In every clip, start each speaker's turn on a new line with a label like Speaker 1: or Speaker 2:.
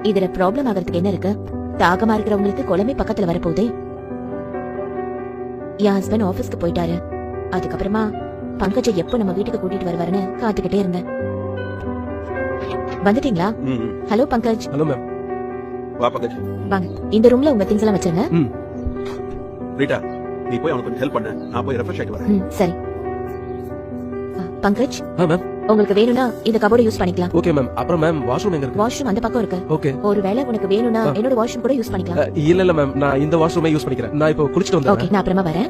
Speaker 1: இதுல ப்ராப்ளம் ஆகிறதுக்கு என்ன இருக்கு? தாகமா இருக்கிறவங்களுக்கு குழம்பு பக்கத்துல வரப்போகுதே. என் ஹஸ்பண்ட் ஆபீஸ்க்கு போயிட்டாரு. அதுக்கப்புறமா பங்கஜ எப்போ நம்ம வீட்டுக்கு கூட்டிட்டு வருவாருன்னு காத்துக்கிட்டே இருந்தேன். வந்துட்டீங்களா? ஹலோ பங்கஜ்.
Speaker 2: Hello ma'am. வா பங்கஜ்.
Speaker 1: வாங்க, இந்த ரூம்ல உங்க திங்ஸ் எல்லாம் வச்சிருங்க.
Speaker 2: ரீட்டா, நீ போய் அவனுக்கு ஹெல்ப் பண்ணு. நான் போய் ரெஃப்ரெஷ் ஆயிட்டு வரேன்.
Speaker 1: சரி. பங்கஜ்.
Speaker 2: மேம்.
Speaker 1: உங்களுக்கு வேணும்னா இந்த கபோர்ட் யூஸ் பண்ணிக்கலாம்.
Speaker 2: Okay ma'am. அப்புறம் மேம் வாஷ்ரூம் எங்க இருக்கு?
Speaker 1: வாஷ்ரூம் அந்த பக்கம் இருக்கு.
Speaker 2: ஓகே.
Speaker 1: ஒருவேளை உனக்கு வேணும்னா என்னோட வாஷ்ரூம் கூட யூஸ் பண்ணிக்கலாம்.
Speaker 2: இல்ல மேம், நான் இந்த வாஷ்ரூமே யூஸ் பண்ணிக்கிறேன். நான் இப்போ குளிச்சிட்டு வந்தேன்.
Speaker 1: ஓகே, நான் அப்புறமா வரேன்.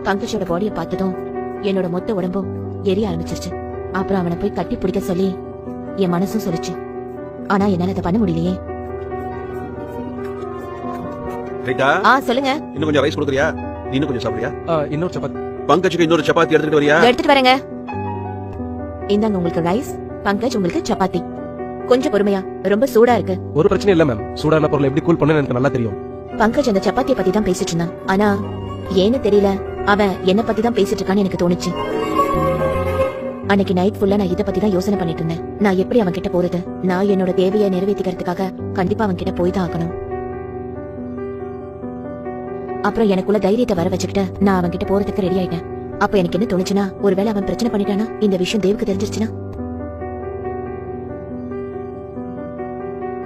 Speaker 1: பங்கஜோட பாடியை பார்த்ததும் என்னோட மொத்த உடம்பும் எரிய ஆரம்பிச்சிருச்சு. அப்புறம் அவனை போய் கட்டி பிடிக்க சொல்லி என் மனசும் சொல்லிச்சு. ஆனா என்னால அதை பண்ண முடியலையே.
Speaker 2: ரீட்டா,
Speaker 1: சொல்லுங்க.
Speaker 2: இன்னும் கொஞ்சம் ரைஸ் கொடுக்குறியா? நீ இன்னும் கொஞ்சம் சாப்பிடுறியா? இன்னொரு சப்பாத்தி. பங்கஜுக்கு இன்னொரு சப்பாத்தி எடுத்துட்டு வரியா?
Speaker 1: எடுத்துட்டு வரேங்க. இந்தாங்க உங்களுக்கு ரைஸ், பங்கஜ் உங்களுக்கு சப்பாத்தி. கொஞ்சம் பொறுமையா, ரொம்ப சூடா இருக்கு.
Speaker 2: ஒரு பிரச்சனை இல்ல மேம். சூடான பொருள் எப்படி கூல் பண்ணனும் எனக்கு நல்லா தெரியும்.
Speaker 1: பங்கஜ் அந்த சப்பாத்தியை பத்தி தான் பேசிட்டு இருந்தான். ஆனா ஏன்னு தெரியல, அவன் என்ன பத்தி தான் பேசிட்டு இருக்கான்னு எனக்கு தோணுச்சு. அன்னைக்கு நைட் ஃபுல்லா நான் இத பத்தி தான் யோசனை பண்ணிட்டு இருந்தேன். நான் எப்படி அவன் கிட்ட போறது? நான் என்னோட தேவையை நிறைவேற்றிக்கிறதுக்காக கண்டிப்பா அவன் கிட்ட போய் தான் ஆகணும். அப்புறம் எனக்குள்ள தைரியத்தை வர வச்சுக்கிட்டு நான் அவன் கிட்ட போறதுக்கு ரெடி ஆயிட்டேன். அப்ப எனக்கு என்ன தோணுச்சுன்னா, ஒருவேளை அவன் பிரச்சனை பண்ணிட்டானா, இந்த விஷயம் தேவுக்கு தெரிஞ்சிருச்சுன்னா,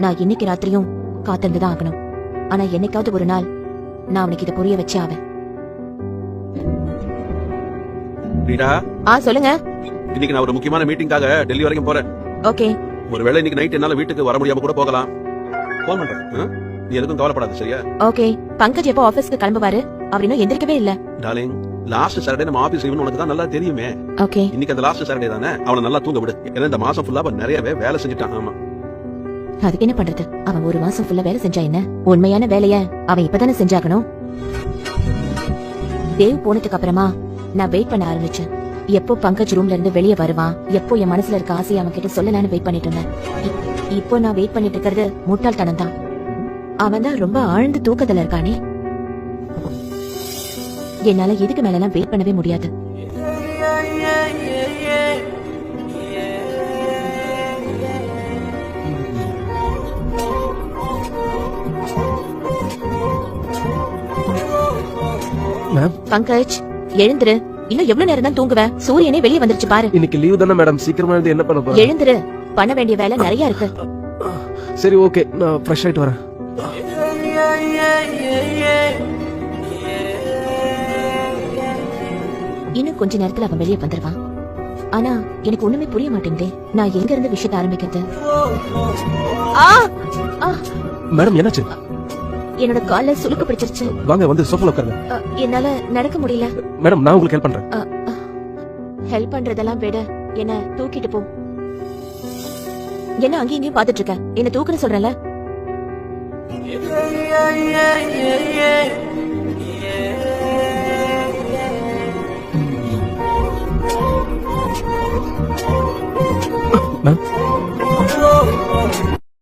Speaker 1: நான் இன்னைக்கு ராத்திரியும் காத்திருந்துதான் ஆகணும். ஆனா என்னைக்காவது ஒரு நாள் நான் அவனுக்கு இதை புரிய வச்சே ஆவேன். சொல்லுங்க.
Speaker 2: இன்னைக்கு நான் ஒரு முக்கியமான மீட்டிங்காக டெல்லி வரைக்கும் போறேன்.
Speaker 1: ஓகே.
Speaker 2: ஒருவேளை இன்னைக்கு நைட் என்னால வீட்டுக்கு வர முடியாம கூட போகலாம். போன் பண்றேன். நீ எதுக்கும் கவலைப்படாத, சரியா?
Speaker 1: ஓகே. பங்கஜ் எப்போ ஆபீஸ்க்கு கிளம்புவாரு? அவர் இன்னும் எந்திரிக்கவே இல்ல.
Speaker 2: டார்லிங், லாஸ்ட் சாட்டர்டே நம்ம ஆபீஸ் லீவ்னு உனக்கு தான் நல்லா தெரியுமே.
Speaker 1: ஓகே.
Speaker 2: இன்னைக்கு அந்த லாஸ்ட் சாட்டர்டே தானே. அவனை நல்லா தூங்க விடு. ஏன்னா இந்த மாசம் ஃபுல்லா அவன் நிறையவே வேலை செஞ்சுட்டான். ஆமா.
Speaker 1: அதுக்கு என்ன பண்றது? அவன் ஒரு மாசம் ஃபுல்லா வேலை செஞ்சா என்ன? உண்மையான வேலைய அவன் இப்பதானே செஞ்சாகணும். தேவ் போனதுக்கு அப்புறமா நான் வெயிட் பண்ண ஆரம்பிச்சேன். எப்போ பங்கஜ் ரூம்ல இருந்து வெளியே வருவான், எப்போ என் மனசுல இருக்க ஆசையை அவன் கிட்ட சொல்லலான்னு வெயிட் பண்ணிட்டு இருந்தேன். இப்போ நான் வெயிட் பண்ணிட்டு இருக்கிறது முட்டாள்தனம் தான். அவன் தான் ரொம்ப ஆழ்ந்து தூக்கத்துல இருக்கானே. என்னால இதுக்கு மேல எல்லாம் வெயிட் பண்ணவே முடியாது. பங்கஜ், எழுந்துரு. இன்னும் எவ்வளவு நேரம் தான் தூங்குவேன்? சூரியனே வெளியே வந்துருச்சு பாரு.
Speaker 2: இன்னைக்கு லீவ் தானே மேடம். சீக்கிரமா எழுந்து என்ன பண்ண போறேன்?
Speaker 1: எழுந்துரு. பண்ண வேண்டிய வேலை நிறைய இருக்கு.
Speaker 2: சரி, ஓகே. நான் ஃப்ரெஷ் ஆயிட்டு வரேன்.
Speaker 1: இன்னும் கொஞ்ச நேரத்துல அவன் வெளியே வந்துருவான். ஆனா எனக்கு ஒண்ணுமே புரிய மாட்டேங்குதே. நான் எங்க இருந்து விஷயத்தை ஆரம்பிக்கிறது?
Speaker 2: மேடம், என்னாச்சு?
Speaker 1: என்னோட கால்ல சுளுக்கு பிடிச்சிருச்சு.
Speaker 2: வாங்க, வந்து சோஃபால உட்காருங்க.
Speaker 1: என்னால நடக்க முடியல.
Speaker 2: மேடம், நான் உங்களுக்கு ஹெல்ப் பண்றேன்.
Speaker 1: ஹெல்ப் பண்றதெல்லாம் விட என்ன தூக்கிட்டு போ. என்ன அங்கேயும் இங்கேயும் பாத்துட்டு இருக்க? என்ன தூக்குன்னு சொல்றேன்ல.